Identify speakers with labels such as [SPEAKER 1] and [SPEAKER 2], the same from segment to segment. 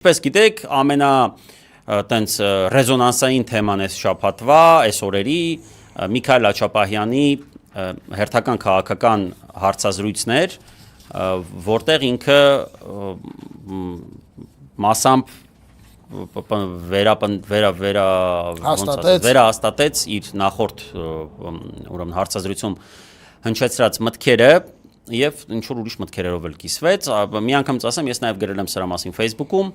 [SPEAKER 1] Պես գիտեք, տենց ռեզոնանսային թեման այս շաբաթվա, այս օրերի Միքայել Աչապահյանի հերթական քաղաքական հարցազրույցներ, որտեղ ինքը մասամբ վերահաստատեց իր նախորդ հարցազրույցում հնչեցրած մտքերը Եվ ինչ-որ ուրիշ մտքերով էլ կիսվեց, մի անգամից ասեմ, ես նաև գրել եմ սրա մասին Facebook-ում,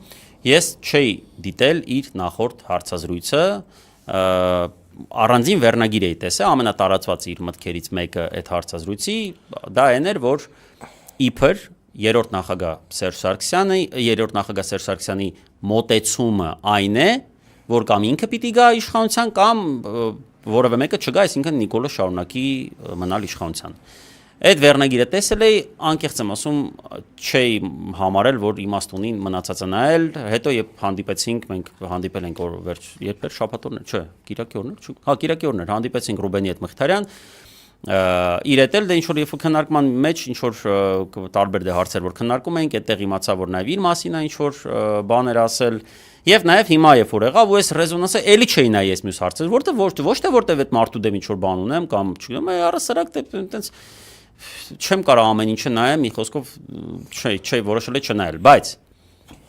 [SPEAKER 1] ես չէի դիտել իր նախորդ հարցազրույցը, առանձին վերնագիր էի տեսել, ամենատարածված իր մտքերից մեկը այդ հարցազրույցի, դա այն էր, որ իբր երրորդ նախագահ Սերժ Սարգսյանի մոտեցումը այն է, որ կամ ինքը պիտի գա իշխանության, կամ որևէ մեկը չգա, այսինքն Նիկոլը շարունակի մնալ իշխանության։ Այդ վերնագիրը տեսել էի, անկեղծ եմ ասում, չէի համարել, որ իմաստ ունի մնացածը նայել, հետո երբ հանդիպեցինք, մենք հանդիպել ենք երբ էր շաբաթ օրն էր, չէ, կիրակի օրն էր, կիրակի օրն էր, հանդիպեցինք Ռուբենի հետ Մխիթարյան, իր հետ էլ դե ինչ-որ երբ քննարկման մեջ ինչ-որ տարբեր հարցեր, որ քննարկում էինք, այդտեղ իմացա, որ նաև իր մասին է ինչ-որ բաներ ասել, եւ նաև հիմա երբ որ եղավ ու այս ռեզոնանսը էլի չէի նայ ես մյուս հարցեր, որտեղ այդ մարդու դեմ ինչ-որ բան ունեմ կամ չգիտեմ, առասարակ տենց չեմ կարող ամեն ինչը նայեմ, մի խոսքով չէ որոշել եմ չնայել, բայց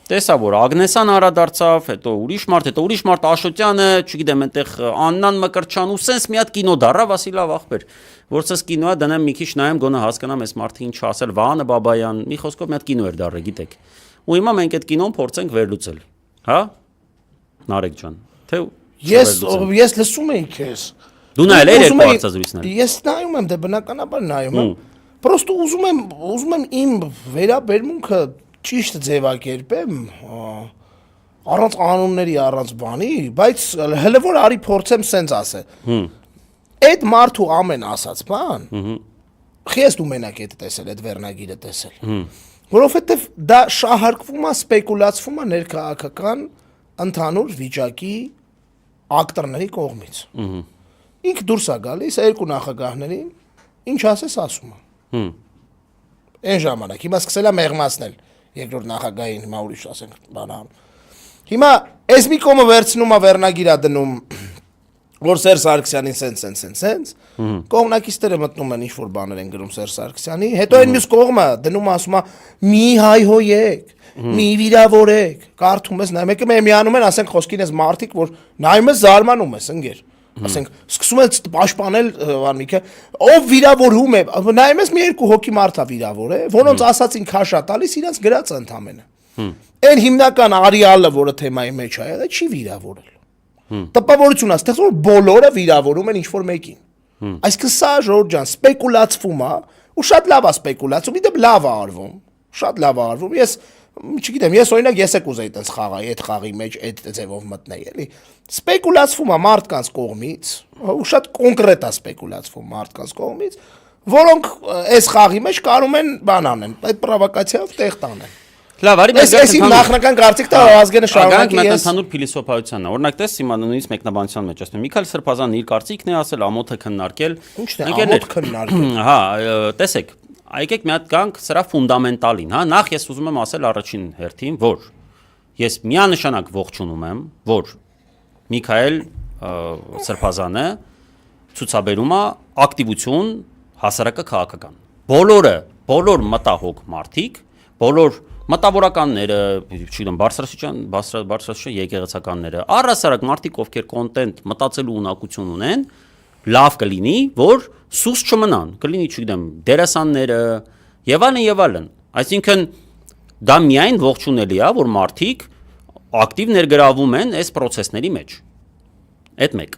[SPEAKER 1] տեսա որ Ագնեսան անդրադարձավ, հետո ուրիշ մարդ Աշոտյանը, չգիտեմ, այնտեղ Աննան Մկրտչյան ու սենց մի հատ կինո դառավ, ասի լավ ախպեր, որ սենց կինոա դնեմ մի քիչ նայեմ, գոնե հասկանամ այս մարդը ինչ ասել, Վահանը Բաբայան, մի խոսքով մի հատ կինո էր դառը, գիտեք։ Ու հիմա մենք այդ կինոն փորձենք վերլուծել, հա? Նարեկ ջան, թե
[SPEAKER 2] ես լսում էի քեզ
[SPEAKER 1] Դու նայել ես երկու հարցազրույցներ։
[SPEAKER 2] Ես նայում եմ, դե բնականաբար նայում եմ։ Պրոստը ուզում եմ իմ վերաբերմունքը ճիշտ ձևակերպեմ, առանց անունների, առանց բանի, բայց հələ որ արի փորձեմ սենց ասել։ Այդ մարդու ամեն ասած բան, ես դու մենակ այդ տեսել, այդ վերնագիրը տեսել։ Որովհետև դա շահարկվում է, սպեկուլացվում է ներքաղաքական ընդհանուր վիճակի ակտորների կողմից։ Ինք դուրս է գալիս երկու նախագահներին, ինչ ասես ասում է։ Այն ժամանակ, հիմա սկսել է մեղմացնել երկրորդ նախագահին, հիմա ուրիշ ասենք բան անում։ Հիմա այս մի կողմը վերցնում է վերնագիր է դնում, որ Սերժ Սարգսյանին սենց, կողմնակիցները մտնում են ինչ-որ բաներ են գրում Սերժ Սարգսյանի, հետո այն մյուս կողմը դնում ասում է մի հայհոյեք, մի վիրավորեք, կարդում ես, նայում եք միանում են, ասենք խոսքին ես մարդիկ, որ նայում ես զարմանում ես, ընկեր։ Ասենք սկսում է պաշտպանել Վանմիկը, ով վիրավորում է, նայում ես մի երկու հոգի մարդ է վիրավոր է, որոնց ասածին քաշ է տալիս իրենց գրած ընդամենը։ Այն հիմնական արիալը, որը թեմայի մեջ է եղել, չի վիրավորել։ Տպավորություն է ստեղծում, որ բոլորը վիրավորում են ինչ-որ մեկին։ Այսինքն սա Ժորժ ջան, սպեկուլացվում է, ու շատ լավ է սպեկուլացում, իդեպ լավ է արվում, շատ լավ է արվում։ Ես չգիտեմ, ես օրինակ ես եք ուզեի տես խաղայի, այդ խաղի մեջ այդ ձևով մտնել, էլի։ Սպեկուլացվում է մարդկանց կողմից, ու շատ կոնկրետ է սպեկուլացվում մարդկանց կողմից, որոնք այս խաղի մեջ կարում են բան անեն, այդ պրովոկացիայով տեղ տանեն։
[SPEAKER 1] Լավ, արի մենք
[SPEAKER 2] այս նախնական կարծիքն է Ազգենը շարունակի ես
[SPEAKER 1] ընդհանուր փիլիսոփայությանն է։ Օրինակ տես հիմա նույնիսկ մեկնաբանության մեջ ասում Միքայել Սրբազանն իր կարծիքն է ասել, ամոթը քննարկել։
[SPEAKER 2] Ինչն է ամոթ քննարկել։
[SPEAKER 1] Հա, տեսեք, եկեք մի հատ գանք սրա ֆունդամենտալին, հա, նախ ես ուզում եմ ասել առաջին հերթին, որ ես միանշանակ ողջունում եմ, որ Միքայել Սրբազանը ցուցաբերում է ակտիվություն հասարակական։ Բոլոր մտահոգ մարդիկ, բոլոր մտավորականները, չգիտեմ, բարձրաստիճան եկեղեցականները, առհասարակ մարդիկ, ովքեր կոնտենտ մտածելու ունակություն ունեն, լավ կլինի, որ սուս չմնան, կլինի, չգիտեմ, դերասանները եւ այլն։ Այսինքն դա միայն ողջունելի է, որ մարդիկ ակտիվ ներգրավում են այս process-ների մեջ։ Այդ մեկ։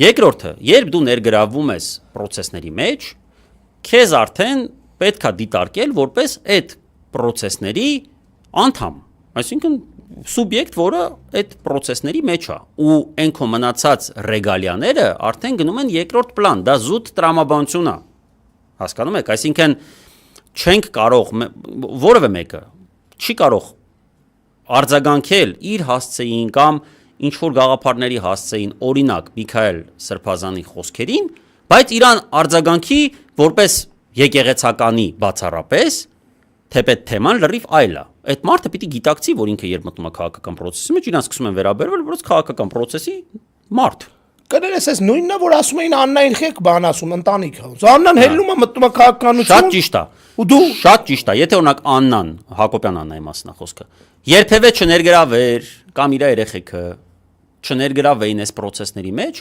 [SPEAKER 1] Երկրորդը, երբ դու ներգրավում ես process-ների մեջ, քեզ արդեն պետք է դիտարկել որպես այդ process-ների անդամ, այսինքն սուբյեկտ, որը այդ process-ների մեջ է, ու այն քո մնացած ռեգալիաները արդեն գնում են երկրորդ պլան, դա զուտ տրամաբանություն է, հասկանում եք, այսինքն չենք կարող, որևէ մեկը չի կարող արձագանքել իր հասցեին կամ ինչ-որ գաղափարների հասցեին, օրինակ Միքայել Սրբազանի խոսքերին, բայց իրան արձագանքի որպես եկեղեցականի բացառապես, թեպետ թեման լրիվ այլ է, այդ մարդը պիտի գիտակցի, որ ինքը երբ մտնում է քաղաքական process-ի մեջ, իրան սկսում են վերաբերվել, որոնց քաղաքական process-ի մարդ։
[SPEAKER 2] Կներես, այս նույնն է, որ ասում էին Աննային խեք բան ասում ընտանիքը։ Աննան հելնում է մտնում է քաղաքականություն։
[SPEAKER 1] Շատ ճիշտ է։
[SPEAKER 2] Ու դու
[SPEAKER 1] Շատ ճիշտ է։ Եթե օրինակ Աննան, Հակոբյան Աննայի մասն է խոսքը, երբևէ չներգրավեր կամ իր երեխեքը չներգրավեին այս process-ների մեջ,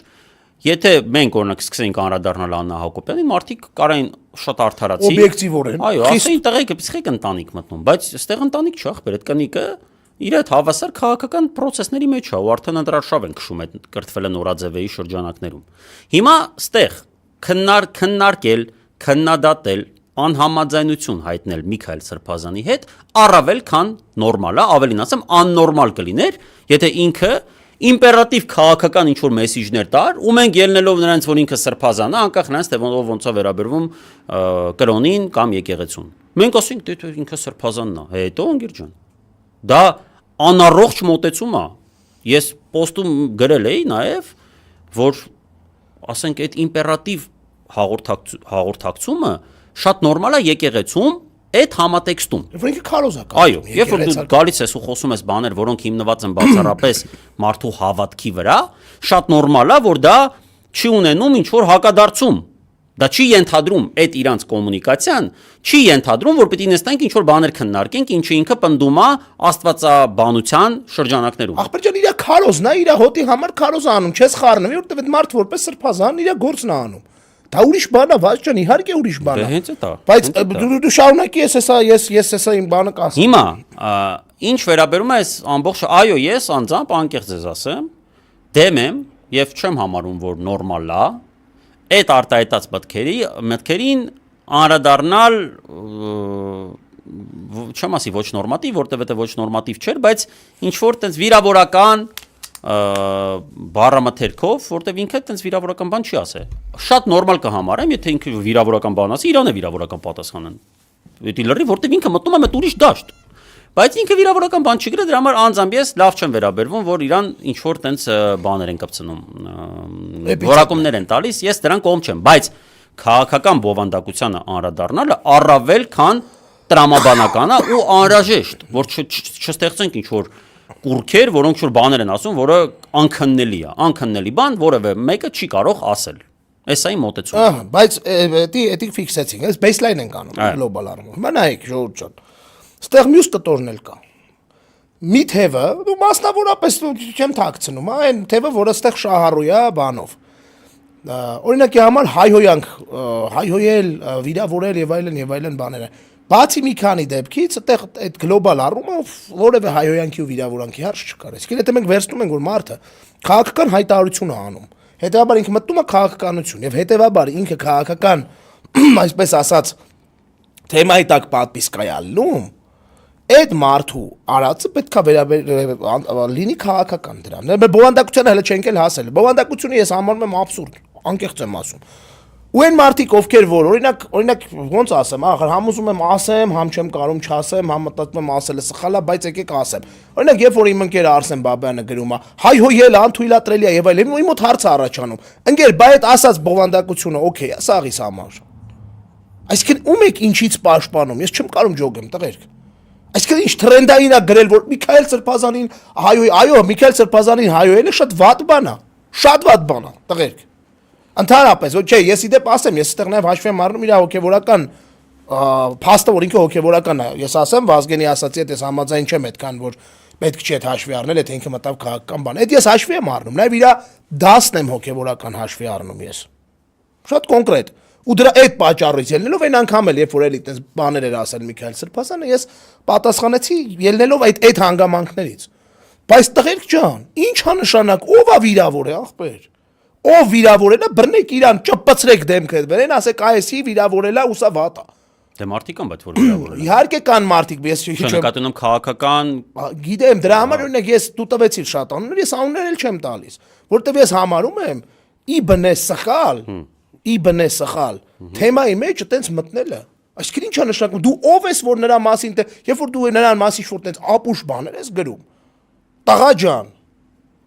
[SPEAKER 1] եթե մենք օրինակ սկսեինք անդրադառնալ Աննա Հակոբյանին, մարդիկ կարային շատ արդարացի։
[SPEAKER 2] օբյեկտիվորեն։
[SPEAKER 1] Այո, ասեին տղեկը պիցխեք ընտանիք մտնում, բայց այստեղ ընտանիք չի, ախպեր, այդ կնիկը իր այդ հավասար քաղաքական process-ների մեջ է, ու արդեն ընդրարշավ են քշում այդ կրթվել են Նորաձևեի շրջանակներում։ Հիմա այստեղ քննարկել, քննադատել, անհամաձայնություն հայտնել Միքայել Սրբազանի հետ առավել քան նորմալ է, ավելին ասեմ, աննորմալ կլիներ, եթե ինքը իմպերատիվ քաղաքական ինչ-որ մեսիջներ տար, ու մենք ելնելով նրանց, որ ինքը Սրբազան է, անկախ նրանց, թե ոնց է վերաբերվում կրոնին կամ եկեղեցուն։ Մենք ասենք, դե ինքը Սրբազանն է, հետո ընկեր ջան։ Դա անառողջ մոտեցում է։ Ես պոստում գրել էի նաև, որ ասենք այդ իմպերատիվ հաղորդակցումը շատ նորմալ է եկեղեցում այդ համատեքստում։
[SPEAKER 2] Որ ինքը քարոզ է։
[SPEAKER 1] Այո, երբ որ դու գալիս ես ու խոսում ես բաներ, որոնք հիմնված են բացառապես մարդու հավատքի վրա, շատ նորմալ է, որ դա չի ունենում ինչ որ հակադարձում։ Դա չի ենթադրում այդ իրանց կոմունիկացիան, չի ենթադրում, որ պիտի նստենք ինչ որ բաներ քննարկենք, ինչը ինքը պնդում է աստվածաբանության շրջանակներում։
[SPEAKER 2] Ախպեր ջան, իր քարոզն է, իր հոտի համար քարոզ անում, չես խառնվի, որտեվ այդ մարդ որպես Սրբազան իր գործն է անում։ Դա ուրիշ բան է, ված ջան, իհարկե ուրիշ բան է։
[SPEAKER 1] Հենց է դա։
[SPEAKER 2] Բայց դու շարունակի ես հեսա իմ բանը կասեմ։
[SPEAKER 1] Հիմա ինչ վերաբերում է այս ամբողջ, այո, ես անձամբ անկեղծ ես ասեմ, դեմ եմ եւ չեմ համարում, որ նորմալ է այդ արտահայտած մտքերին անդրադառնալ չեմ ասի ոչ նորմատիվ, որտեվ դա ոչ նորմատիվ չէր, բայց ինչ որ տենց վիրավորական բառամթերքով, որտեվ ինքը տենց վիրավորական բան չի ասել։ Շատ նորմալ կհամարեմ, եթե ինքը վիրավորական բան ասի, իրան է վիրավորական պատասխանն։ Դա լրի, որտեվ ինքը մտնում է մեծ ուրիշ դաշտ։ Բայց ինքը վիրավորական բան չի գրել, դրա համար անձամբ ես լավ չեմ վերաբերվում, որ իրան ինչ որ տենց բաներ են կպցնում, որակումներ են տալիս, ես դրան կողմ չեմ, բայց քաղաքական բովանդակությանը անդրադառնալը առավել քան տրամաբանական է ու անհրաժեշտ, որ չստեղծենք ինչ որ կուրքեր, որոնք որ բաներ են ասում, որը անքննելի է, անքննելի բան, որևէ մեկը չի կարող ասել։ Էսա իմ մոտեցումը։
[SPEAKER 2] Ահա, բայց էդի ֆիքսեցինք, այս բեյսլայն ենք անում գլոբալ առումով։ Հիմա նայեք, ժողովուրդ ջան։ Ստեղ մյուս կտորն էլ կա։ Մի թևը, դու մասնավորապես չեմ թաքցնում, այն թևը, որը ստեղ շահառու է բանով։ Օրինակի համար հայհոյանք, հայհոյել, վիրավորել եւ այլն բաները։ Բացի մի քանի դեպքից, այդտեղ այդ գլոբալ առումով որևէ հայհոյանքի ու վիրավորանքի հարց չկար։ Իսկ եթե մենք վերցնում ենք, որ մարդը քաղաքական հայտարարություն է անում, հետեւաբար ինքը մտնում է քաղաքականություն եւ հետեւաբար ինքը քաղաքական, այսպես ասած, թեմայի տակ պատմիս կայալնում, այդ մարդու արածը պետքա լինի քաղաքական դրան։ Բովանդակությանը հələ չենք էլ հասել։ Բովանդակությունը ես համարում եմ աբսուրդ, անկեղծ եմ ասում։ Ու այն մարդիկ, ովքեր որ օրինակ ոնց ասեմ, ախր համ ուզում եմ ասեմ, համ չեմ կարող չասեմ, համ մտածում եմ ասելը սխալ է, բայց եկեք ասեմ։ Օրինակ, երբ որ իմ ընկերը Արսեն Բաբայանը գրում է, հայհոյել անթույլատրելի է եւ այլն, իմ մոտ հարց է առաջանում։ Ընկեր, բայ այդ ասած բովանդակությունը, օքեյ է, սաղիս համար։ Այսինքն ում եք ինչից պաշտպանում, ես չեմ կարող ջոգեմ, տղերք։ Այսինքն ինչ տրենդային է գրել, որ Միքայել Սրբազանին այո, Միքայել Սրբազանին հայհոյելը շատ վատ բան է, շատ վատ բան է, տղերք։ Ընդհանրապես, չէ, ես իդեպ ասեմ, ես այդտեղ նաև հաշվի եմ առնում իր հոգևորական փաստը, որ ինքը հոգևորական է։ Ես ասեմ, Վազգենի ասացի հետ ես համաձայն չեմ այդքան, որ պետք չէ այդ հաշվի առնել, եթե ինքը մտավ քաղաքական բան։ Այդ ես հաշվի եմ առնում, նաև իր դասն եմ հոգևորական հաշվի առնում ես։ Շատ կոնկրետ։ Ու դրա այդ պատճառից ելնելով այն անգամ էլ, երբ որ էլի այդպես բաներ էր ասել Միքայել Սրբազանը, ես պատասխանեցի ելնելով այդ հանգամանքներից։ Բայց տղերք ջան, ի՞նչ է նշանակ, ով է վիրավոր է, ախպեր։ Ով վիրավորել է, բռնեք իրան, ճպցրեք դեմքը հետ վերեն, ասեք այսի վիրավորել է ու սա վատ է։
[SPEAKER 1] Դե մարդիկ կան, բայց որ վիրավորել են։
[SPEAKER 2] Իհարկե կան մարդիկ, ես
[SPEAKER 1] չնկատում քաղաքական,
[SPEAKER 2] գիտեմ, դրա համար օրինակ ես դու տվեցիր շատ անուններ, ես անուններ էլ չեմ տալիս, որտեվ ես համարում եմ ի բնե սխալ, թեմայի մեջ այտենց մտնելը։ Այսինքն ի՞նչ է նշանակում, դու ով ես, որ նրա մասին, երբ որ դու նրան մասին որ այտենց ապուշ բաներ ես գրում։ Տղա ջան,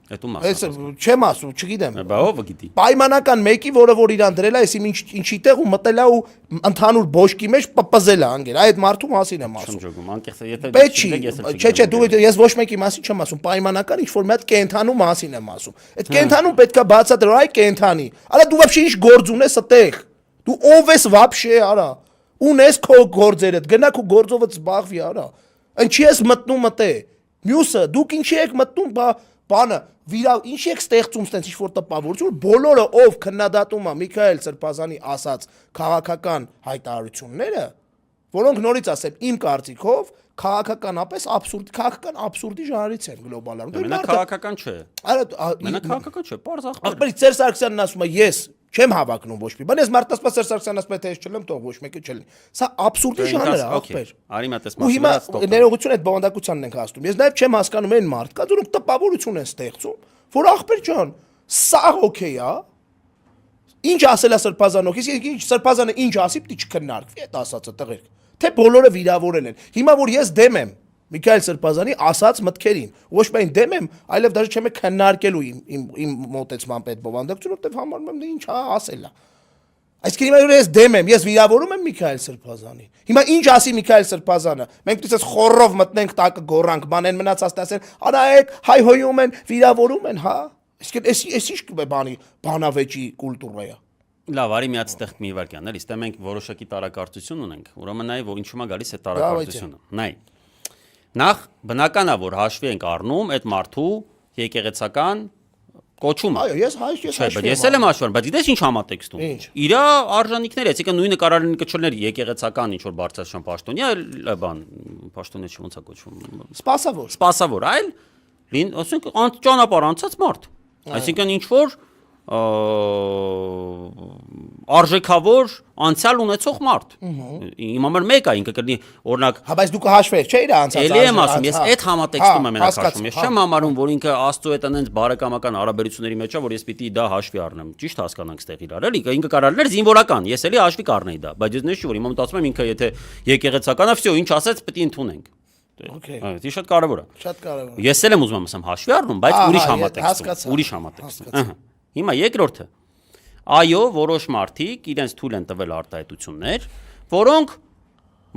[SPEAKER 1] Այդ ու
[SPEAKER 2] Այս
[SPEAKER 1] մասը։
[SPEAKER 2] չեմ ասում, չգիտեմ։
[SPEAKER 1] Բա ով գիտի։
[SPEAKER 2] Պայմանական մեկի, որը որ իրան դրել է, այսի ինչի տեղ ու մտել է ու ընդհանուր բոշկի մեջ պպզել է անգեր։ Այդ մարդու մասին եմ ասում։
[SPEAKER 1] Չեմ ճոգում, անկեղծ եթե
[SPEAKER 2] Պետք չի։ Չէ, դու ես ոչ մեկի մասին չեմ ասում, պայմանական ինչ որ մի հատ կենթանու մասին եմ ասում։ Այդ կենթանուն պետքա բացատրել, այ կենթանի։ Արա դու вообще ինչ գործ ունես այդտեղ։ Դու ով ես вообще, արա։ Ունես քո գործերդ, գնա քո գործովդ զբաղվի, արա։ Ինչի ես մտնում մտե։ Մյուսը, դուք ինչի եք մտնում, բանը, ինչի եք ստեղծում ստենց ինչ-որ տպավորություն, բոլորը ով քննադատում է Միքայել Սրբազանի ասած քաղաքական հայտարարությունները, որոնք նորից ասեմ, իմ կարծիքով քաղաքականապես քաղաքական աբսուրդի ժանրից են գլոբալանում։
[SPEAKER 1] Մենակ քաղաքական չէ։ Մենակ քաղաքական չէ, պարզ ախպեր։
[SPEAKER 2] Ախպերից Սերժ Սարգսյանն ասում է, ես չեմ հավակնում ոչ մի բան, ես մարդասպա Սերժ Սարգսյանն ասում է, թե ես չլեմ, թող ոչ մեկը չլինի։ Սա աբսուրդի ժանր է, ախպեր։
[SPEAKER 1] Արի մատես
[SPEAKER 2] Ու հիմա ներողություն այդ բովանդակությանն ենք ասում։ Ես նաև չեմ հասկանում այն մարդկանց, որոնք տպավորություն են ստեղծում, որ ախպեր ջան, սա օքեյ է։ Ինչ ասել է Սրբազանով, ինչ Սրբազանը ինչ ասի, պիտի չքննարկվի այդ ասածը տղերք։ Թե բոլորը վիրավորել են։ Հիմա որ ես դեմ եմ Միքայել Սրբազանի ասած մտքերին, ոչ միայն դեմ եմ, այլև դաժե չեմ քննարկելու իմ մոտեցման այդ բովանդակությունը, որտեվ համարում եմ դա ինչ ասել է։ Այսինքն հիմա ես դեմ եմ, ես վիրավորում եմ Միքայել Սրբազանին։ Հիմա ինչ ասի Միքայել Սրբազանը։ Մենք դից խորով մտնենք տակը գորանք, բանեն մնացած ասեն, արայեք, հայհոյում են, վիրավորում են, հա։ Այսինքն էս ինչ բանի բանավեճի կուլտուրա է։
[SPEAKER 1] Լավ, արի մի հատ ստեղ մի վարքյան, էլի, ստե մենք որոշակի տարակարծություն ունենք, ուրեմն նայ, որ ինչու՞մ է գալիս այդ տարակարծությունը։ Նայ։ Նախ բնական է, որ հաշվի ենք առնում այդ մարդու եկեղեցական կոչումը։
[SPEAKER 2] Այո, ես հաշվի
[SPEAKER 1] եմ։ Ես էլ եմ հաշվում, բայց գիտես ինչ համատեքստում։ Իր արժանինքները, այսինքն նույնը կարող են կոչելներ եկեղեցական ինչ որ բարձրացան պաշտոնյա, բան, պաշտոնյա չի ոնց է կոչվում։
[SPEAKER 2] Սպասավոր։
[SPEAKER 1] Սպասավոր, այլ ասենք ճանապարհ անցած մարդ։ Այսինքն ինչ որ արժեքավոր անցյալ ունեցող մարդ։ Իմ համար մեկ է ինքը կլինի օրինակ։
[SPEAKER 2] Հա բայց դու կհաշվես, չէ՞ իր անցած։
[SPEAKER 1] Էլի եմ ասում, ես այդ համատեքստում եմ հաշվում։ Ես չեմ համարում, որ ինքը Աստծո հետ այնց բարեկամական հարաբերությունների մեջ է, որ ես պիտի դա հաշվի առնեմ։ Ճիշտ հասկանանք ստեղ իրար, էլի, ինքը կարող էր զինվորական, ես էլի հաշվի կառնեի դա, բայց ես նշի որ հիմա մտածում եմ ինքը եթե եկեղեցական է, վсё, ինչ ասեց, պիտի ընդունենք։
[SPEAKER 2] Okay.
[SPEAKER 1] Դա շատ կարևոր է։
[SPEAKER 2] Շատ կարևոր է։
[SPEAKER 1] Ես էլ եմ ուզում ասեմ հաշվի առնում, բայց ուրիշ համատեքստում։ Ահա։ Հիմա երկրորդը։ Այո, որոշ մարդիկ իրենց թույլ են տվել արտահայտություններ, որոնք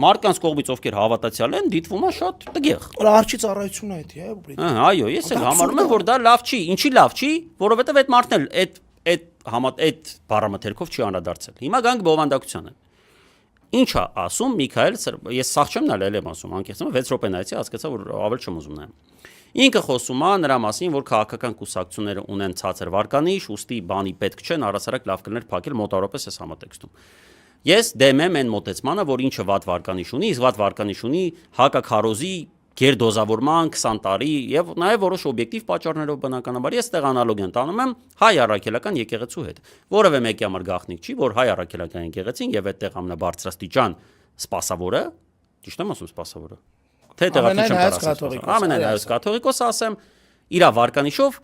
[SPEAKER 1] մարդկանց կողմից ովքեր հավատացյալ են, դիտվում է շատ տգեղ։
[SPEAKER 2] Արարչի ծառայությունն է դա,
[SPEAKER 1] Ահա, այո, ես էլ համարում եմ, որ դա լավ չի։ Ինչի լավ չի, որովհետև այդ մարդն էլ այդ բառամթերքով չի անդրադարձել։ Հիմա գանք բովանդակությանը։ Ինչ է ասում Միքայել ես սաղ չեմ նայել եմ ասում անկեղծ 6 րոպե նայեցի հասկացա որ ավել չեմ ուզում նայեմ ինքը խոսում է նրա մասին որ քաղաքական կուսակցությունները ունեն ցածր վարկանիշ ուստի բանի պետք չեն առասարակ լավ կլներ փակել մոտավորապես այս համատեքստում ես դեմ եմ այն մոտեցմանը որ ինչը վատ վարկանիշ ունի իսկ վատ վարկանիշ ունի հակաքարոզի գերդոզավորման 20 տարի եւ նաեւ որոշ օբյեկտիվ պատճառներով բնականաբար ես տեղ անալոգիան տանում եմ հայ առաքելական եկեղեցու հետ որևէ մեկի համար գաղտնիք չի որ հայ առաքելական եկեղեցին եւ այդտեղ ամենաբարձրաստիճան սպասավորը ճիշտ եմ ասում սպասավորը թե տեղակի չեմ կարասում ամենայն հայոց կաթողիկոս ասեմ իր վարկանիշով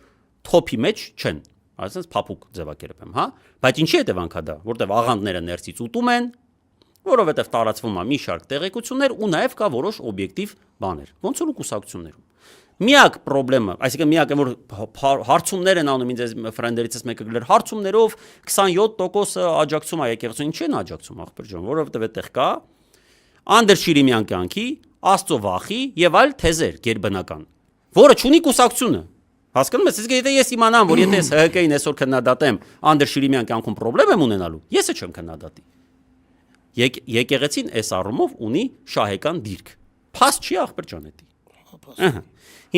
[SPEAKER 1] թոփի մեջ չեն այսինքն փափուկ ձևակերպեմ հա բայց ինչի հետևանքա դա որտեվ աղանդները ներսից ուտում են որովհետև տարածվում է մի շարք տեղեկություններ ու նաև կա որոշ օբյեկտիվ բաներ ոնց որ կուսակցություններում միակ խնդրեմը այսինքն միակը որ հարցումներ են անում ինձ ֆրենդերիցս մեկը գլեր հարցումներով 27% աջակցում է եկեղեցուն ինչի են աջակցում ախպեր ջան որովհետև այդտեղ կա անդերշիրիմյան կյանքի աստծո վախի եւ այլ թեզեր գերբնական որը չունի կուսակցությունը հասկանում ես եթե ես իմանամ որ եթե ես ՀԿ-ին այսօր քննադատեմ անդերշիրիմյան կյանքում խնդրեմ եմ ունենալու եսը չեմ քննադատի եկեղեցին այս առումով ունի շահեկան դիրք փաստ չի ախպեր ջան էդի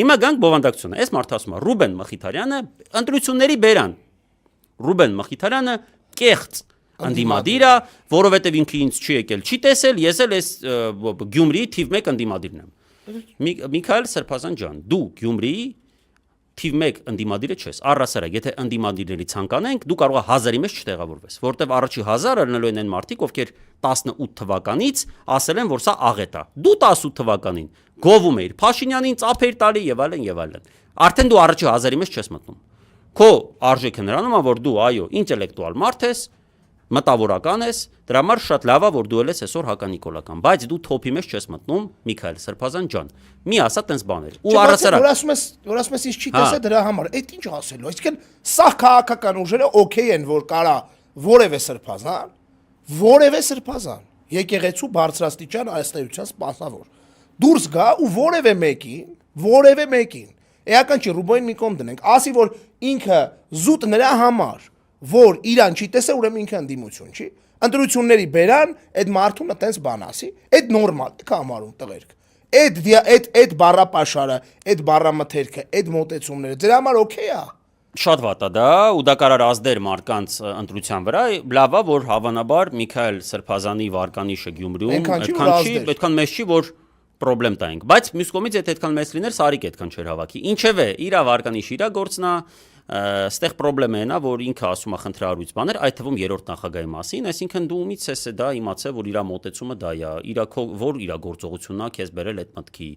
[SPEAKER 1] հիմա գանք բովանդակությունը այս մարդը ասում է Ռուբեն Մխիթարյանը ընտրությունների բերան Ռուբեն Մխիթարյանը կեղծ ընդդիմադիր է որովհետև ինքը ինձ չի եկել չի տեսել ես էլ այս Գյումրիի թիվ 1 ընդդիմադիրն եմ Միքայել Սրբազան ջան դու Գյումրիի թիվ 1 ընդդիմադիրը չես առասարակ եթե ընդդիմադիրների ցանկանենք դու կարող ես 1000-ի մեջ չտեղավորվես որովհետև առաջի 1000-ը լինելու են այն մարդիկ ովքեր 18 թվականից ասել են որ սա աղետ է դու 18 թվականին գովում էիր Փաշինյանին ծափեր տալի եւ այլն արդեն դու առաջի 1000-ի մեջ չես մտնում քո արժեքը նրանում է որ դու այո ինտելեկտուալ մարդ ես մտավորական ես, դրա համար շատ լավ է որ դու ես այսօր հականիկոլական, բայց դու թոփի մեջ չես մտնում, Միքայել Սրբազան ջան։ Մի ասա տենց բաներ։ Ու առասարակ
[SPEAKER 2] որ ասում ես ինչ չի տեսել դրա համար, այդ ինչ ասելու։ Այսինքն սա քաղաքական ուժերը օքեյ են որ կարա որևէ սրբազան, եկեղեցու բարձրաստիճան այստեղության սպասավոր դուրս գա ու որևէ մեկին էական չի ռուբոին մի կողմ դնենք, ասի որ ինքը զուտ նրա համար որ իրան չի տեսել, ուրեմն ինքը ընդդիմություն չի։ Ընտրությունների բերան, այդ մարդունը տենց բան ասի, այդ նորմալ է կամարում տղերք։ Այդ բառապաշարը, այդ բառամթերքը, այդ մոտեցումները դրա համար օքեյ է։
[SPEAKER 1] Շատ վատ է դա, ու դա կարող ազդեր մարդկանց ընտրության վրա, լավ է որ հավանաբար Միքայել Սրբազանի վարկանիշը Գյումրիում այդքան մեծ չի, որ պրոբլեմ տայինք, բայց մյուս կողմից եթե այդքան մեծ լիներ, Սարիկ այդքան չէր հավաքի։ Ինչևէ, իր վարկանիշը իր գործնա, ստեղ պրոբլեմը նա, որ ինքը ասում է խնդրահարույց բաներ, այդ թվում երրորդ նախագահի մասին, այսինքն դու ումից ես դա իմացել, որ իր մոտեցումը դա է, որ իր գործողությունն է քեզ բերել այդ մտքի։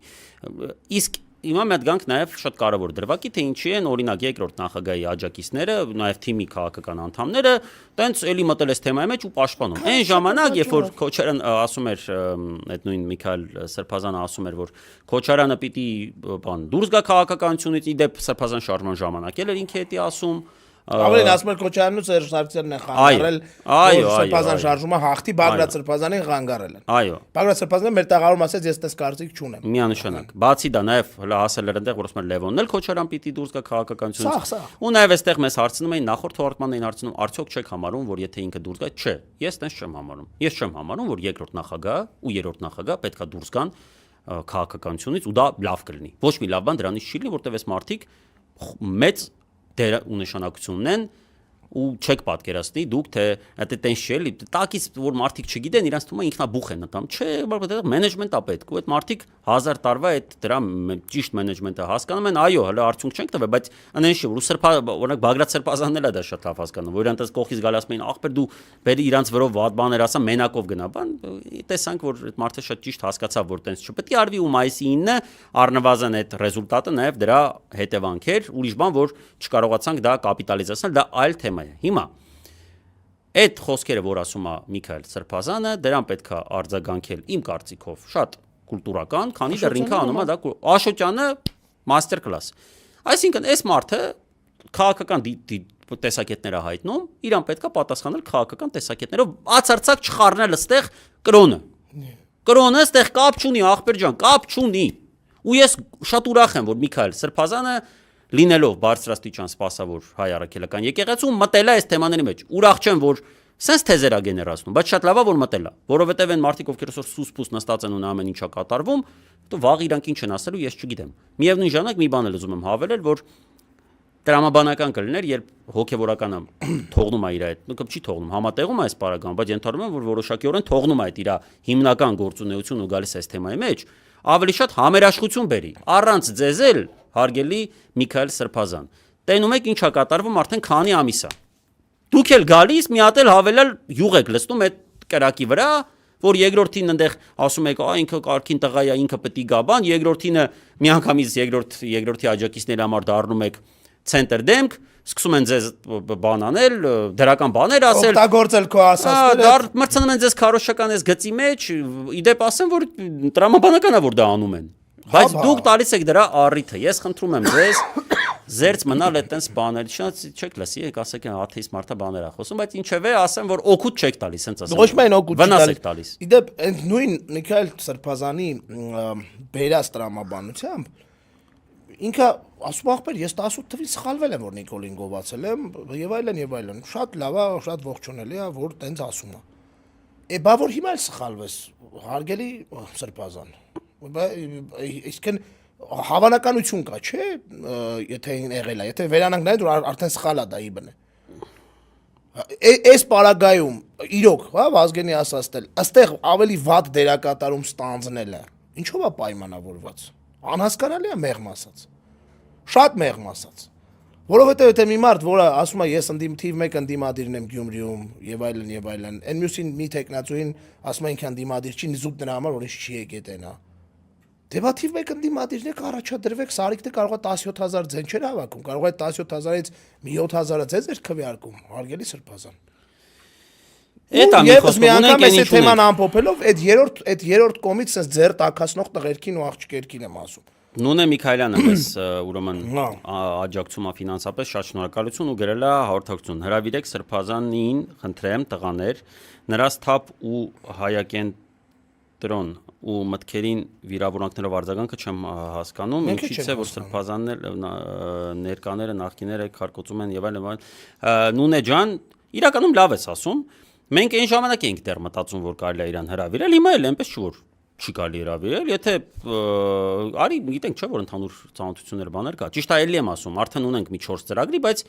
[SPEAKER 1] Իսկ Հիմա մի հատ գանք նաև շատ կարևոր դրվագի, թե ինչի են օրինակ երկրորդ նախագահի աջակիցները, նաև թիմի քաղաքական անդամները, տենց էլի մտել էս թեմայի մեջ ու պաշտպանում։ Այն ժամանակ, երբ որ Քոչարյան ասում էր, այդ նույն Միքայել Սրբազանը ասում էր, որ Քոչարյանը պիտի բան դուրս գա քաղաքականությունից, իդեպ Սրբազան շարժման ժամանակ էլ ինքը էդի ասում։
[SPEAKER 2] Ավելին ասում էր Քոչարյանն ու Սերժ Սարգսյանն են խանգարել, որ Սրբազան շարժումը հաղթի Բագրատ Սրբազանին խանգարել են։
[SPEAKER 1] Այո։
[SPEAKER 2] Բագրատ Սրբազանը մեր տաղարում ասեց, ես տես կարծիք չունեմ։
[SPEAKER 1] Միանշանակ։ Բացի դա նաև ասել էր այնտեղ, որ ասում էր Լևոնն էլ Քոչարյան պիտի դուրս գա քաղաքականությունից։ Ու նաև այստեղ մեզ հարցնում էին, նախորդ թողարկմանն էին հարցնում, արդյոք չեք համարում, որ եթե ինքը դուրս գա, չէ, ես տես չեմ համարում։ Ես չեմ համարում, որ երկրորդ նախագահ ու երրորդ նախագահ պետքա դուրս գան քաղաքականությունից ու դա լավ կլինի։ Ոչ մի լավ բան դրանից չի լինի, որտեղ այս մարդիկ մեծ դեր ու նշանակություն ունեն ու չեք պատկերացնի դուք թե դա տենց չի էլի տակից որ մարդիկ չգիտեն իրանց թվում է ինքնաբուխ են նտամ չէ որովհետեւ մենեջմենտա պետք ու այդ մարդիկ 1000 տարվա այդ դրա ճիշտ մենեջմենտը հասկանում են այո հələ արդյունք չենք տվել բայց անենշի որ օրինակ Բագրատ Սրբազանն էլ է դա շատ լավ հասկանում որ իրանց կողքից գալի ասում էին ախպեր դու բերի իրանց վրով վատ բաներ ասա մենակով գնա բան տեսանք որ այդ մարդը շատ ճիշտ հասկացավ որ տենց չպետք է արվի ու մայիսի 9-ը առնվազն այդ ռեզուլտատը նաև դրա հետևանք էր ուրիշ բան որ չկարողացանք դա կապիտալիզացնել դա այլ թեմա է հիմա այդ խոսքերը որ ասում է Միքայել Սրբազանը դրան պետք է արձագանքել իմ կարծիքով շատ կուլտուրական քանի դեռ ինքը անում է դա Աշոտյանը մաստեր կլաս այսինքն այս մարդը քաղաքական տեսակետներ է հայտնում իրան պետք է պատասխանել քաղաքական տեսակետներով բացարձակ չխառնել այստեղ կրոնը այստեղ կապ չունի ախպեր ջան կապ չունի ու ես շատ ուրախ եմ որ Միքայել Սրբազանը լինելով բարձրաստիճան սպասավոր հայ առաքելական եկեղեցու մտել է այս թեմաների մեջ ուրախ չեմ որ sense թեզերա գեներացնում բայց շատ լավ է որ մտել է որովհետև այն մարդիկ ովքեր այսօր սուս-պուս նստած են ու ամեն ինչա կատարվում դու վաղ իրանք ինչ են ասելու ես չգիտեմ միևնույն ժամանակ մի բան էլ ուզում եմ հավելել որ տրամաբանական կլիներ երբ հոգևորականը թողնում է իր այդ չի թողնում համատեղում է այս պարագան բայց ենթադրում եմ որ որոշակիորեն թողնում է այդ իր հիմնական գործունեությունը ու գալիս է այս թեմայի մեջ ավելի շատ համերաշխություն բերի առանց ձեզել հարգելի Միքայել Սրբազան տենում եք ինչա կատարվում արդեն քանի ամիս է դուք էլ գալիս մի հատ էլ հավելել յուղ եք լցնում այդ կրակի վրա որ երկրորդին այնտեղ ասում եք ինքը կարքին տղա է ինքը պետք է գա բան երկրորդինը միանգամից երկրորդի աջակիցների համար դառնում եք ցենտր դեմք սկսում են ձեզ բան անել դրական բաներ ասել
[SPEAKER 2] օգտագործել քո ասածները
[SPEAKER 1] դա մրցնում են ձեզ քարոշչական այս գծի մեջ իդեպ ասեմ որ տրամաբանական է որ դա անում են բայց դուք տալիս եք դրա առիթը ես խնդրում եմ ձեզ զերծ մնալ այդտենց բաներ չեք լսի եք ասեք աթեիստ մարդը բաներ է խոսում բայց ինչևէ ասեմ որ օգուտ չեք տալիս հենց ասեմ
[SPEAKER 2] ոչ միայն օգուտ
[SPEAKER 1] վնաս եք տալիս
[SPEAKER 2] իդեպ այդ նույն Միքայել Սրբազանի բերած տրամաբանությամբ ինքը ասում ախպեր ես 18 թվին սխալվել եմ որ Նիկոլին գովացել եմ եւ այլն շատ լավ է շատ ողջունելի է որ տենց ասում է բա որ հիմա էլ սխալվես հարգելի Սրբազան իսկն հավանականություն կա չէ եթե եղել է եթե վերանանք նայենք որ արդեն սխալ է դա իբն այս պարագայում իրոք հա Վազգենի ասածել այստեղ ավելի վատ դերակատարում ստանձնելը ինչով է պայմանավորված անհասկանալի է մեղմ ասած շատ մեղմ ասած որովհետև եթե մի մարդ որը ասում է ես թիվ 1 ընդդիմադիրն եմ Գյումրիում եւ այլն այն մյուսին մի տեխնացուին ասում է ինքն ընդդիմադիր չի զուտ նրա համար որ ինչ չի եկել տենա դե թիվ 1 ընդդիմադիրն եք առաջադրվեք Սարիկը կարող է 17000 ձեն չեր հավաքում կարող է 17000-ից մի 7000-ը ձեզ էր քվեարկում հարգելի Սրբազան
[SPEAKER 1] Էդ ամի
[SPEAKER 2] Եվս
[SPEAKER 1] խոսքը
[SPEAKER 2] մի անգամ
[SPEAKER 1] ունենք
[SPEAKER 2] այս թեման ամփոփելով այդ երրորդ կողմից sense ձեր տակածնող տղերքին ու աղջիկերքին եմ ասում։
[SPEAKER 1] Նունե Միքայելյանը մեզ ուրեմն աջակցում է ֆինանսապես, շատ շնորհակալություն ու գրել է հաղորդակցություն։ Հրավիրեք Սրբազանին, խնդրեմ, տղաներ, նրա սթափ ու հայակենտրոն ու մտքերին վիրավորանքներով արձագանքը չեմ հասկանում, ինչից է որ Սրբազաններ ներկաները նախկիները քարկոծում են եւ այլն։ Նունե ջան, իրականում լավ ես ասում։ Մենք այն ժամանակ էինք դեռ մտածում, որ կարելի է իրան հրավիրել, հիմա էլ այնպես չի որ չի կարելի հրավիրել, եթե արի գիտենք չէ որ ընդհանուր ծանոթություններ բաներ կա։ Ճիշտ է, էլի եմ ասում, արդեն ունենք մի 4 ծրագրի, բայց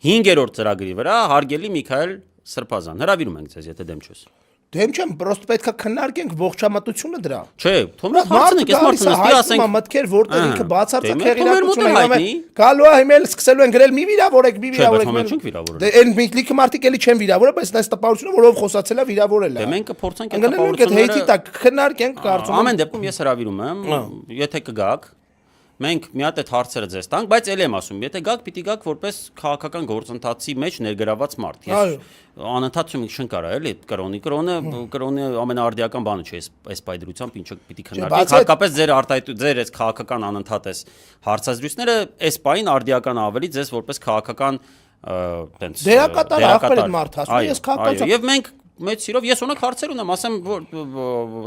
[SPEAKER 1] 5-րդ ծրագրի վրա հարգելի Միքայել Սրբազան, հրավիրում ենք ձեզ, եթե դեմ չես։
[SPEAKER 2] Դեմ չեմ, պրոստը պետքա քննարկենք ողջամտությունը դրա։
[SPEAKER 1] Չէ, թող հարցնենք, ես մարդուն նստի ասենք,
[SPEAKER 2] մտքեր որտեղ ինքը բացարձակ հեղինակությունը գալու է հիմա սկսելու են գրել մի վիրավորեք, մի վիրավորեք։ Դե այն լիքը մարդիկ էլի չեն վիրավորել, բայց այս տպավորությունը որով խոսացել է վիրավորել է։
[SPEAKER 1] Դե մենք կփորձենք այդ տպավորությունները
[SPEAKER 2] հեյթի տակ քննարկենք, կարծում եմ։
[SPEAKER 1] Ամեն դեպքում ես հրավիրում եմ, եթե կգաք մենք մի հատ այդ հարցերը ձեզ տանք, բայց ելի եմ ասում, եթե գաք, պիտի գաք որպես քաղաքական գործընթացի մեջ ներգրաված մարդ։ Ես անընդհատ չեմ կարա, էլի, կրոնը ամենաարդիական բանը չէ, այս պայդրությամբ ինչը պիտի քննարկենք։ Հատկապես ձեր այս քաղաքական անընդհատ այս հարցազրույցները այս պայն արդիական ավելի ձեզ որպես քաղաքական տենց
[SPEAKER 2] դերակատար ախպեր մարդ ասում, ես քաղաքական։
[SPEAKER 1] Եվ մենք մեծ սիրով ես ունեք հարցեր ունեմ, ասեմ որ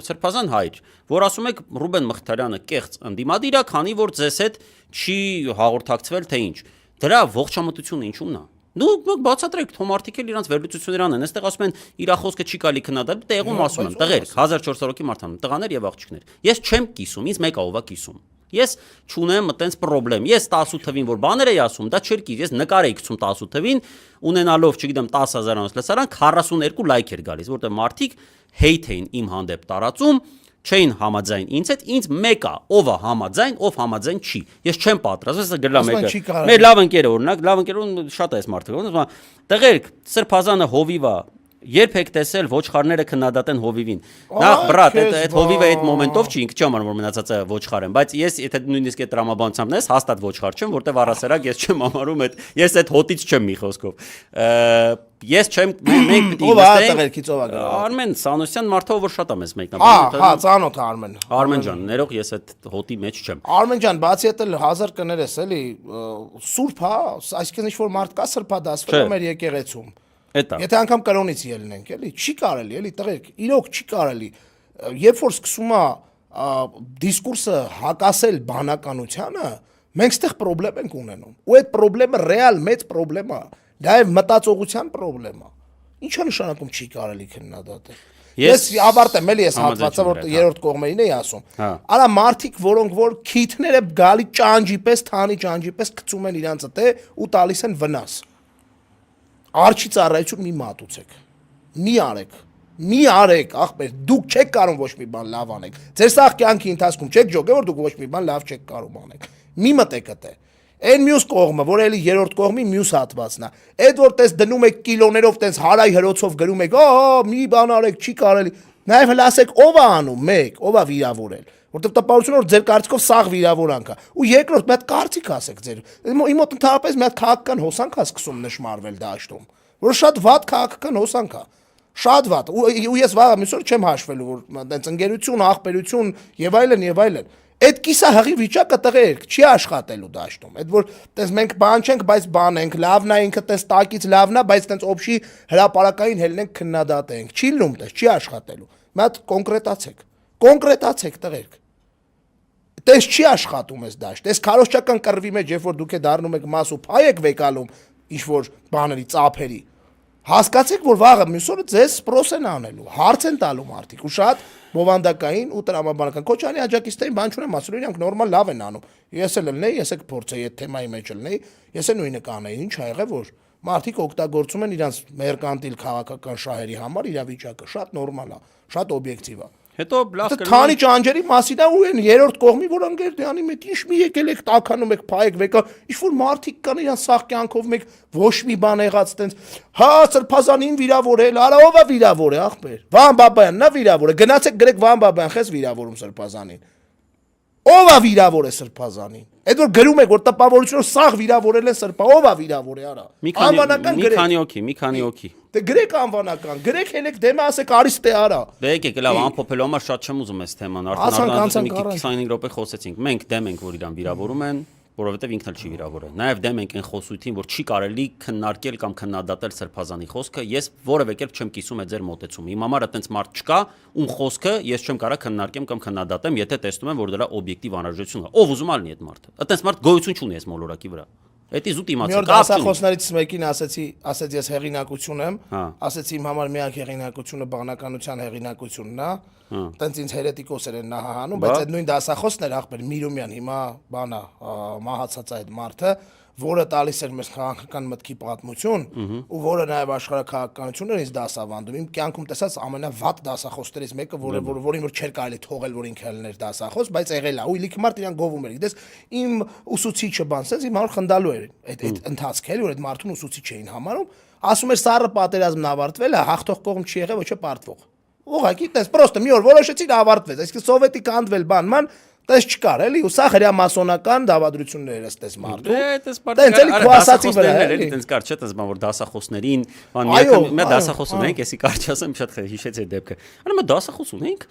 [SPEAKER 1] Սրբազան հայր, որ ասում եք Ռուբեն Մխիթարյանը կեղծ ընդդիմադիր է, քանի որ ձեզ հետ չի հաղորդակցվել թե ինչ։ Դրա ողջամտությունը ինչու՞մն է։ Դու բացատրեք, թոմարտիկ էլ իրանց վերլուծություններ անեն, այստեղ ասում են իր խոսքը չի կարելի քննադատել, տեղում ասում եմ, տղեր, 1400-ի մարդան, տղաներ եւ աղջիկներ։ Ես չեմ կիսում, ինձ մեկ ով է կիսում։ Ես չունեմ այտենց խնդրեմ։ Ես 10 թվին որ բաներ էի ասում, դա չէր կիս, ես նկար էի գցում 10 թվին, ունենալով, չգիտեմ, 10000-անոց լսարան, 42 լայք էր գալիս, որտեղ մարդիկ հեյթ էին իմ հանդեպ տարածում, չէին համաձայն ինձ հետ, ինձ մեկա, ով է համաձայն, ով համաձայն չի։ Ես չեմ պատրաստ, ես գրլա մեկը։ Մեր լավ ընկերը օրինակ, լավ ընկերուն շատ է այս մարդը։ Տղերք, Սրբազանը հովիվ է։ Երբ եք տեսել ոչխարները քննադատեն հովիվին։ Նախ բրատ, այդ հովիվը այդ մոմենտով չի, ինքը չի ամառ որ մնացած է ոչխար եմ, բայց ես եթե նույնիսկ այդ տրամաբանությամբ նես հաստատ ոչխար չեմ, որտեվ առասարակ ես չեմ ամառում այդ, ես այդ հոտից չեմ մի խոսքով։ Ես չեմ, մենք պիտի
[SPEAKER 2] տղերքից ով է գա։
[SPEAKER 1] Արմեն Սանոսյան մարդը որ շատ է մեզ մեկնաբանում։
[SPEAKER 2] Հա, ծանոթ է Արմեն։
[SPEAKER 1] Արմեն ջան, ներող ես այդ հոտի մեջ չեմ։
[SPEAKER 2] Արմեն ջան, բացի այդ էլ 1000 կներես էլի, սուրբ հա, այսինքն ինչ որ մարդ կա սրբադասվել մեր եկեղեցում։ Եթե անգամ կրոնից ելնենք, էլի, չի կարելի, էլի, տղերք, իրոք չի կարելի։ Երբ որ սկսում է դիսկուրսը հակասել բանականությանը, մենք ստեղ խնդրեմ ենք ունենում։ Ու այդ խնդրեմը ռեալ մեծ խնդրեմ է, դա է մտածողության խնդրեմ է։ Ինչ է նշանակում չի կարելի քննադատել։ Ես ավարտեմ, էլի ես հատվածը որ երրորդ կողմերին էի ասում։ Արա մարդիկ, որոնք որ քիթները գալի ճանճի պես, թանի ճանճի պես գցում են իրանց դե ու տալիս են վնաս։ Արջի ծառայություն մի մատուցեք, մի արեք, ախպեր, դուք չեք կարող ոչ մի բան լավ անեք, ձեր սաղ կյանքի ընթացքում չեք ջոգել, որ դուք ոչ մի բան լավ չեք կարող անեք, մի մտեք ըտե, այն մյուս կողմը, որ էլի երրորդ կողմի մյուս հատվածն է, այդ որ տես դնում եք կիլոներով տես հարայ հրոցով գրում եք, մի բան արեք, չի կարելի, նաև հլասեք ով է անում, մեկ, ով է վիրավորել, որտեղ տպավորությունը որ ձեր կարծիքով սաղ վիրավորանք է, ու երկրորդ մի հատ կարծիք ասեք ձեր, իմ մոտ ընդհանրապես մի հատ քաղաքական հոսանք է սկսում նշմարվել դաշտում, որ շատ վատ քաղաքական հոսանք է, շատ վատ, ու ես վաղը մյուս օր չեմ հաշվելու, որ այդպես ընկերություն, աղբերություն եւ այլն, այդ կիսահղի վիճակը տղերք չի աշխատելու դաշտում, այդ որ տես մենք բան չենք, բայց բան ենք, լավն է ինքը տես տակից լավն է, բայց տես օբշի հրապարակային հելնենք քննադատենք, չի լում տես, չի աշխատելու, մի հատ կոնկրետացեք տղերք։ Տես չի աշխատում այս դաշտ, տես քարոզչական կռվի մեջ, երբ որ դուք դառնում եք մաս ու փայ եք վեկալում ինչ որ բաների, ծափերի, հասկացեք, որ վաղը մյուս օրը ձեզ սպրոս են անելու, հարց են տալու մարդիկ ու շատ բովանդակային ու տրամաբանական Քոչարյանի աջակիցներին բան չունեմ ասելու, իրանք նորմալ լավ են անում։ Ես էլ լնեի, ես եք փորձեի այդ թեմայի մեջ լնեի, ես էլ նույնը կանեի, ինչ ա եղել, որ մարդիկ օգտագործում են իրանց մերկանտիլ քաղաքական շահերի համար իրավիճակը, շատ նորմալ է, շատ օբյեկտիվ է։
[SPEAKER 1] Հետո լավ կլինի։
[SPEAKER 2] Քանի ճանճերի մասին է ու այն երրորդ կողմի, որ անգերդյանի մեջ ինչ մի եկել եք տականում եք, փայեք վեկա, ինչ որ մարդիկ կան իրան սաղ կյանքով մեկ ոչ մի բան եղած տենց, հա Սրբազանին վիրավորել, արա ով է վիրավոր է ախպեր։ Վահան Բաբայանն է վիրավոր է, գնացեք գրեք Վահան Բաբայան, խես վիրավորում Սրբազանին։ Ով է վիրավոր է սրբազանին։ Այդ որ գրում եք որ տպավորությունով սաղ վիրավորել են սրբա, ով է վիրավոր է, արա։ Անվանական գրեք։
[SPEAKER 1] մի քանի օքի։
[SPEAKER 2] Դե գրեք անվանական, գրեք հենց դեմը ասեք Արիստե արա։
[SPEAKER 1] Դե եկեք լավ ամփոփելու համար շատ չեմ ուզում այս թեման, արդեն մի 25 րոպե խոսեցինք։ Մենք դեմ ենք որ իրան վիրավորում են, որովհետև ինքն էլ չի վիրավորել։ Նաև դեմ ենք այն խոսույթին, որ չի կարելի քննարկել կամ քննադատել սրբազանի խոսքը, ես որևէ կերպ չեմ կիսում այդ ձեր մոտեցումը։ Իմ համար այտենց մարդ չկա, ում խոսքը ես չեմ կարող քննարկեմ կամ քննադատեմ, եթե տեսնում եմ, որ դրա օբյեկտիվ անհրաժեշտություն կա։ Ով ուզում ալնի այդ մարդը։ Այտենց մարդ գոյություն չունի այս մոլորակի վրա։ Էդի զուտ իմացա։
[SPEAKER 2] Մի օր դասախոսներից մեկին ասեց ես հեղինակություն եմ,
[SPEAKER 1] Հա։
[SPEAKER 2] ասեցի իմ համար միակ հեղինակությունը բանականության հեղինակությունն է։ Տենց ինձ հերետիկոսեր են նահահանում, բայց այդ նույն դասախոսն էր ախպեր Միրոմյան, հիմա բանա մահացած այդ մարդը, որը տալիս էր մեզ քաղաքական մտքի պատմություն, ու որը նաև աշխարհաքաղաքականությունն ինձ դասավանդում։ Իմ կյանքում տեսած ամենավատ դասախոսներից մեկը, որին որ չէր կարելի թողել, որ ինքը լիներ դասախոս, բայց եղել է։ Ու լիքը մարդ իրան գովում էր։ Գիտես, իմ ուսուցիչը բանսեց, իմ համար խնդալու էր այդ ընթացքը, էլի որ այդ մարդուն ուսուցիչ էին համարում, ասում էր սառը պատերազմն ավարտվել է, հաղթող կողմ չի եղել, ոչ է պարտվող։ Ուղղակի տես, պրոստը մի օր որոշեցին ավարտվեց, այսինքն սովետի կանդվել բանման տես չկար էլի, ու սա հրյա մասոնական դավադրություններ էր տես մարդու։ Տենց էլի քվասացի վրա էլի,
[SPEAKER 1] տենց կար չէ, տես բան որ դասախոսներին, բան մի դասախոս ունենք, էսի կար չասեմ, շատ հիշեցի այդ դեպքը։ Անա մի դասախոս ունենք,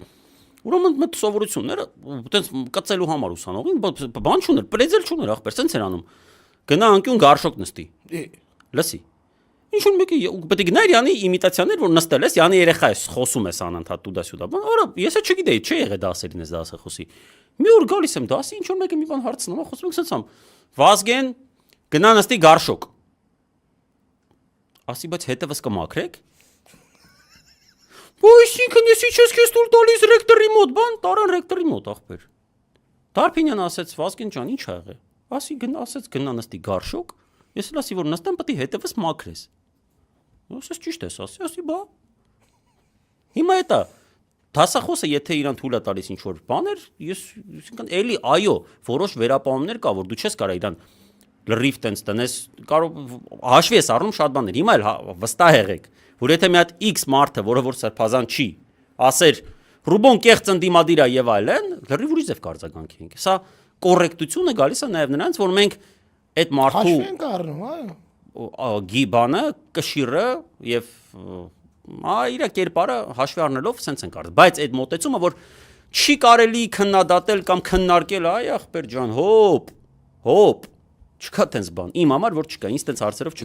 [SPEAKER 1] ուրեմն մեր սովորությունները տենց կծելու համար ուսանողին, բան չուներ, պրեզել չուներ, ախպեր, տենց էր անում։ Գնա անկյուն գարշոկ նստի։ Լսի։ Ինչ-որ մեկը պետք է գնար Յանի իմիտացիաներ, որ նստել ես, Յանի երեխա ես, խոսում ես անընդհատ տուդա-սյուդա։ Բան, արա, ես էլ չգիտեի, չի եղել դասերին ես դասախոսի։ Մի օր գալիս եմ դասի, ինչ-որ մեկը մի բան հարցնում, խոսում ենք սենց Վազգեն գնա նստի գարշոկ։ Ասի, բայց հետևս կմաքրեք։ Այսինքն ես ինչ ես քեզ տուր տալիս ռեկտորի մոտ, բան, տարան ռեկտորի մոտ, ախպեր։ Դարփինյան ասեց, Վազգեն ջան, ինչ ա եղել։ Ասի, ասեց գնա նստի գարշոկ։ Ես էլ ասի, որ նստեմ, պետք է հետևս մաքրես։ Ասես ճիշտ ես, ասի, բա։ Հիմա էտա դասախոսը եթե իրան թույլ է տալիս ինչ-որ բաներ, ես այսինքն էլի այո, որոշ վերապահումներ կա, որ դու չես կարող իրան լրիվ տենց տնես, կարող հաշվի ես առնում շատ բաներ։ Հիմա էլ վստահ եղեք, որ եթե մի հատ X մարդը, որը որ սրբազան չի, ասեր Ռուբոն կեղծ ընդդիմադիր է եւ այլն, լրիվ ուրիշ ձև կարձագանքի ենք։ Սա կոռեկտությունը գալիս է նաեւ նրանց, որ մենք այդ մարդու
[SPEAKER 2] հաշվի ենք առնում, այո։
[SPEAKER 1] Գիբանը, կշիռը եւ իր կերպարը հաշվի առնելով սենց են կարծում, բայց այդ մոտեցումը որ չի կարելի քննադատել կամ քննարկել, այ ախպեր ջան, հոп, չկա տենց բան։ Իմ համար որ չկա, ինձ տենց հարցերով